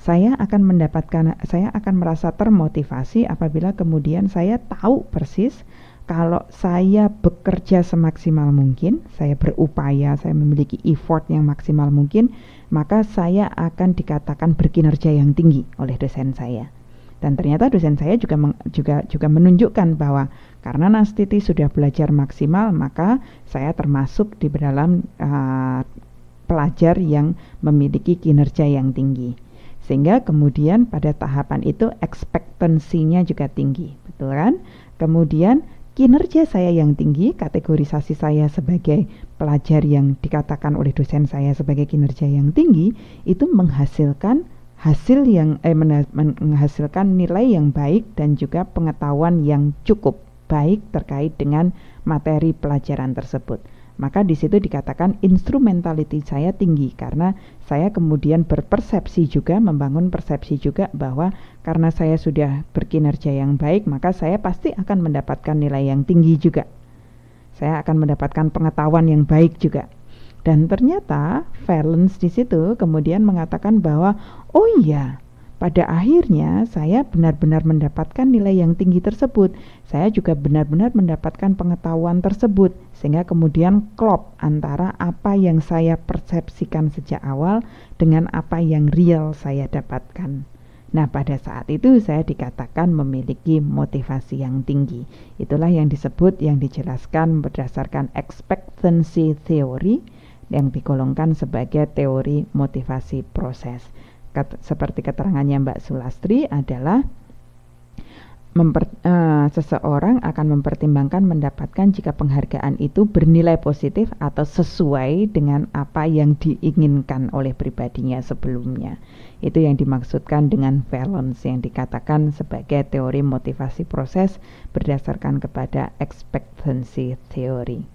saya akan merasa termotivasi apabila kemudian saya tahu persis kalau saya bekerja semaksimal mungkin, saya berupaya, saya memiliki effort yang maksimal mungkin, maka saya akan dikatakan berkinerja yang tinggi oleh dosen saya. Dan ternyata dosen saya juga menunjukkan bahwa karena Nastiti sudah belajar maksimal, maka saya termasuk di dalam pelajar yang memiliki kinerja yang tinggi. Sehingga kemudian pada tahapan itu ekspektansinya juga tinggi, betul kan? Kemudian kinerja saya yang tinggi, kategorisasi saya sebagai pelajar yang dikatakan oleh dosen saya sebagai kinerja yang tinggi, itu menghasilkan menghasilkan nilai yang baik dan juga pengetahuan yang cukup baik terkait dengan materi pelajaran tersebut. Maka di situ dikatakan instrumentality saya tinggi karena saya kemudian membangun persepsi juga bahwa karena saya sudah berkinerja yang baik, maka saya pasti akan mendapatkan nilai yang tinggi juga. Saya akan mendapatkan pengetahuan yang baik juga. Dan ternyata Valence di situ kemudian mengatakan bahwa oh iya, pada akhirnya saya benar-benar mendapatkan nilai yang tinggi tersebut. Saya juga benar-benar mendapatkan pengetahuan tersebut. Sehingga kemudian klop antara apa yang saya persepsikan sejak awal dengan apa yang real saya dapatkan. Nah, pada saat itu saya dikatakan memiliki motivasi yang tinggi. Itulah yang dijelaskan berdasarkan expectancy theory yang digolongkan sebagai teori motivasi proses. Seperti keterangannya Mbak Sulastri adalah seseorang akan mempertimbangkan mendapatkan jika penghargaan itu bernilai positif atau sesuai dengan apa yang diinginkan oleh pribadinya sebelumnya. Itu yang dimaksudkan dengan Valence yang dikatakan sebagai teori motivasi proses berdasarkan kepada expectancy theory.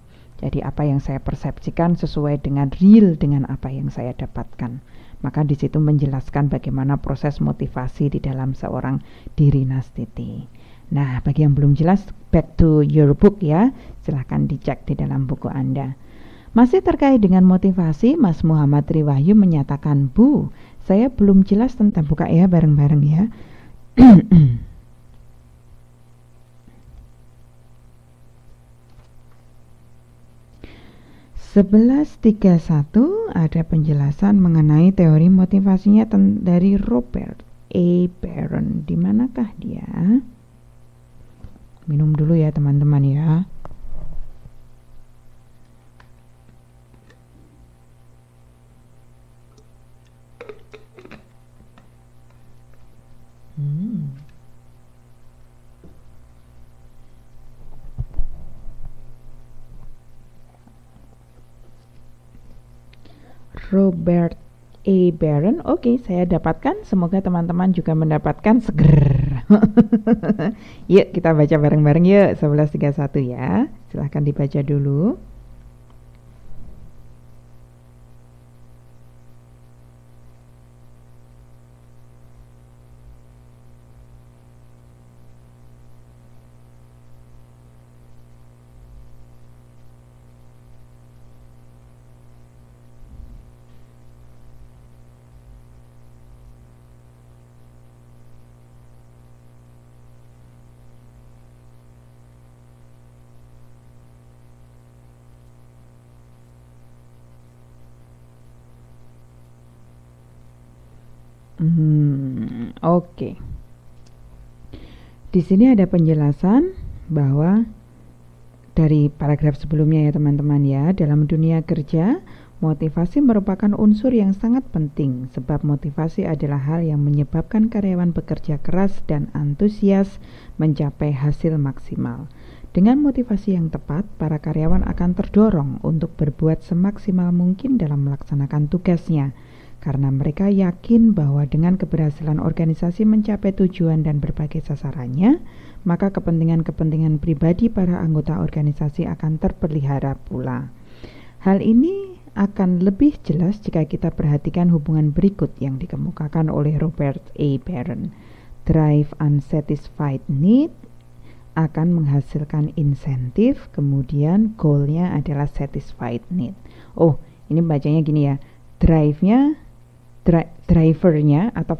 Jadi apa yang saya persepsikan sesuai dengan real dengan apa yang saya dapatkan. Maka di situ menjelaskan bagaimana proses motivasi di dalam seorang diri Nastiti. Nah, bagi yang belum jelas, back to your book ya. Silahkan dicek di dalam buku Anda. Masih terkait dengan motivasi, Mas Muhammad Riwahyu menyatakan, Bu, saya belum jelas tentang buka ya bareng-bareng ya. 1131 ada penjelasan mengenai teori motivasinya dari Robert A. Barron. Di manakah dia? Minum dulu ya teman-teman ya. Robert A. Barron. Oke, saya dapatkan. Semoga teman-teman juga mendapatkan seger. Yuk kita baca bareng-bareng yuk 1131 ya. Silahkan dibaca dulu. Oke. Di sini ada penjelasan bahwa dari paragraf sebelumnya ya teman-teman ya, dalam dunia kerja, motivasi merupakan unsur yang sangat penting sebab motivasi adalah hal yang menyebabkan karyawan bekerja keras dan antusias mencapai hasil maksimal. Dengan motivasi yang tepat, para karyawan akan terdorong untuk berbuat semaksimal mungkin dalam melaksanakan tugasnya. Karena mereka yakin bahwa dengan keberhasilan organisasi mencapai tujuan dan berbagai sasarannya, maka kepentingan-kepentingan pribadi para anggota organisasi akan terpelihara pula. Hal ini akan lebih jelas jika kita perhatikan hubungan berikut yang dikemukakan oleh Robert A. Barron. Drive unsatisfied need akan menghasilkan insentif, kemudian goalnya adalah satisfied need. Oh, ini bacanya gini ya, drivernya atau